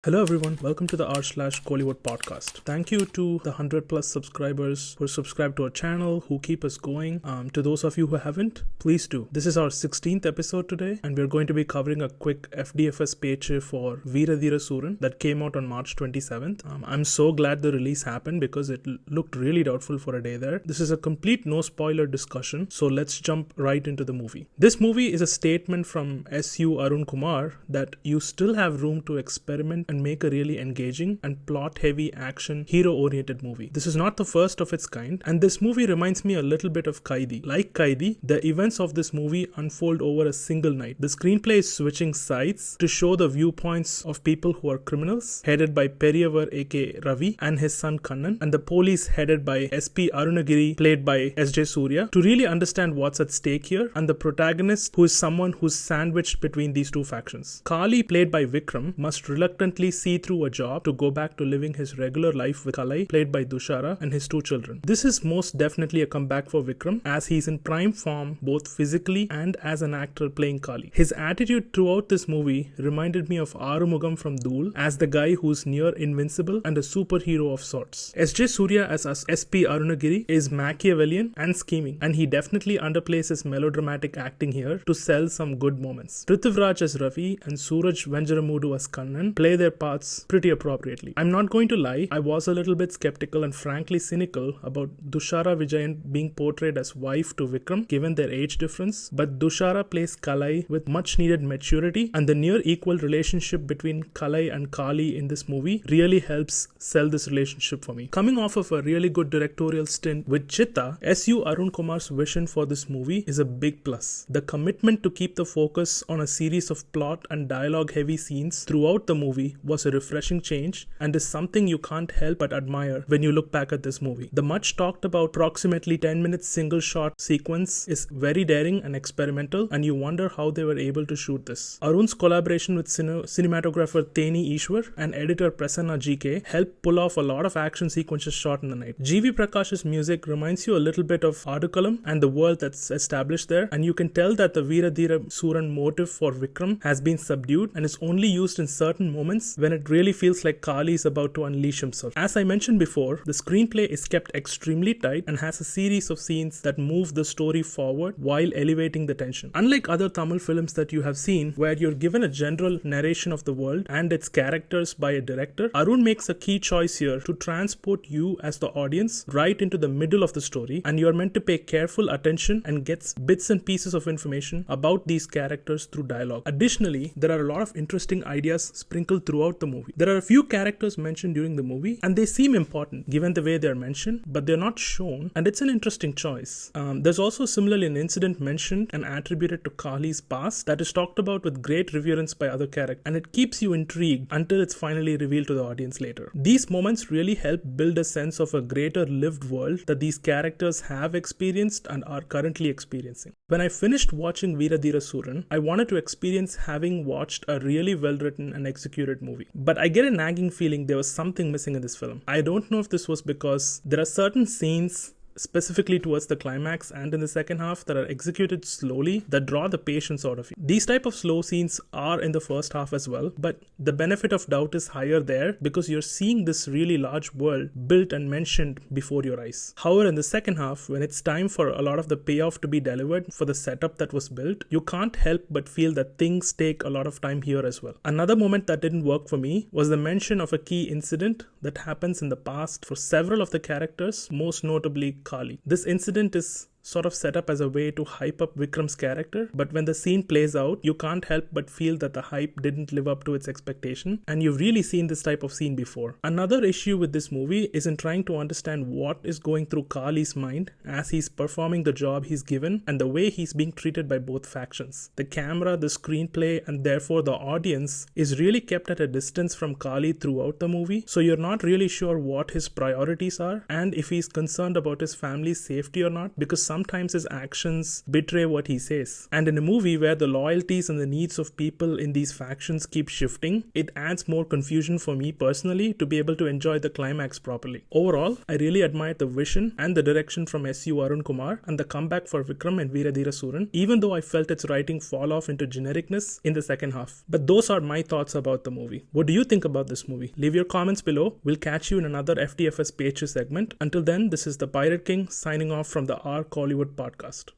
Hello everyone, welcome to the r/Kollywood podcast. Thank you to the 100 plus subscribers who are subscribed to our channel, who keep us going. To those of you who haven't, please do. This is our 16th episode today, and we're going to be covering a quick FDFS Pechu for Veera Dheera Sooran that came out on March 27th. I'm so glad the release happened because it looked really doubtful for a day there. This is a complete no spoiler discussion, so let's jump right into the movie. This movie is a statement from S.U. Arun Kumar that you still have room to experiment and make a really engaging and plot-heavy action, hero-oriented movie. This is not the first of its kind, and this movie reminds me a little bit of Kaidi. Like Kaidi, the events of this movie unfold over a single night. The screenplay is switching sides to show the viewpoints of people who are criminals, headed by Periyavar aka Ravi and his son Kannan, and the police headed by SP Arunagiri, played by S.J. Surya, to really understand what's at stake here, and the protagonist, who is someone who's sandwiched between these two factions. Kali, played by Vikram, must reluctantly see through a job to go back to living his regular life with Kalai, played by Dushara, and his two children. This is most definitely a comeback for Vikram, as he's in prime form both physically and as an actor playing Kali. His attitude throughout this movie reminded me of Arumugam from Dhool as the guy who's near invincible and a superhero of sorts. S.J. Surya as SP Arunagiri is Machiavellian and scheming, and he definitely underplays his melodramatic acting here to sell some good moments. Prithviraj as Ravi and Suraj Venjaramudu as Kannan play their parts pretty appropriately. I'm not going to lie, I was a little bit skeptical and frankly cynical about Dushara Vijayan being portrayed as wife to Vikram given their age difference, but Dushara plays Kalai with much needed maturity, and the near equal relationship between Kalai and Kali in this movie really helps sell this relationship for me. Coming off of a really good directorial stint with Chitta, S.U. Arun Kumar's vision for this movie is a big plus. The commitment to keep the focus on a series of plot and dialogue heavy scenes throughout the movie was a refreshing change and is something you can't help but admire when you look back at this movie. The much talked about approximately 10-minute single shot sequence is very daring and experimental, and you wonder how they were able to shoot this. Arun's collaboration with cinematographer Teni Ishwar and editor Prasanna GK helped pull off a lot of action sequences shot in the night. G.V. Prakash's music reminds you a little bit of Adukalam and the world that's established there, and you can tell that the Veera Dheera Sooran motive for Vikram has been subdued and is only used in certain moments when it really feels like Kali is about to unleash himself. As I mentioned before, the screenplay is kept extremely tight and has a series of scenes that move the story forward while elevating the tension. Unlike other Tamil films that you have seen, where you're given a general narration of the world and its characters by a director, Arun makes a key choice here to transport you as the audience right into the middle of the story, and you're meant to pay careful attention and get bits and pieces of information about these characters through dialogue. Additionally, there are a lot of interesting ideas sprinkled throughout the movie. There are a few characters mentioned during the movie, and they seem important given the way they're mentioned, but they're not shown, and it's an interesting choice. There's also similarly an incident mentioned and attributed to Kali's past that is talked about with great reverence by other characters, and it keeps you intrigued until it's finally revealed to the audience later. These moments really help build a sense of a greater lived world that these characters have experienced and are currently experiencing. When I finished watching Veera Dheera Sooran, I wanted to experience having watched a really well written and executed movie. But I get a nagging feeling there was something missing in this film. I don't know if this was because there are certain scenes specifically towards the climax and in the second half that are executed slowly that draw the patience out of you. These type of slow scenes are in the first half as well, but the benefit of doubt is higher there because you're seeing this really large world built and mentioned before your eyes. However, in the second half, when it's time for a lot of the payoff to be delivered for the setup that was built, you can't help but feel that things take a lot of time here as well. Another moment that didn't work for me was the mention of a key incident that happens in the past for several of the characters, most notably Kali. This incident is sort of set up as a way to hype up Vikram's character, but when the scene plays out, you can't help but feel that the hype didn't live up to its expectation, and you've really seen this type of scene before. Another issue with this movie is in trying to understand what is going through Kali's mind as he's performing the job he's given and the way he's being treated by both factions. The camera, the screenplay, and therefore the audience is really kept at a distance from Kali throughout the movie, so you're not really sure what his priorities are and if he's concerned about his family's safety or not, because some sometimes his actions betray what he says. And in a movie where the loyalties and the needs of people in these factions keep shifting, it adds more confusion for me personally to be able to enjoy the climax properly. Overall, I really admired the vision and the direction from S.U. Arun Kumar and the comeback for Vikram and Veera Dheera Sooran, even though I felt its writing fall off into genericness in the second half. But those are my thoughts about the movie. What do you think about this movie? Leave your comments below. We'll catch you in another FDFS Pechu segment. Until then, this is the Pirate King signing off from the Kollywood podcast.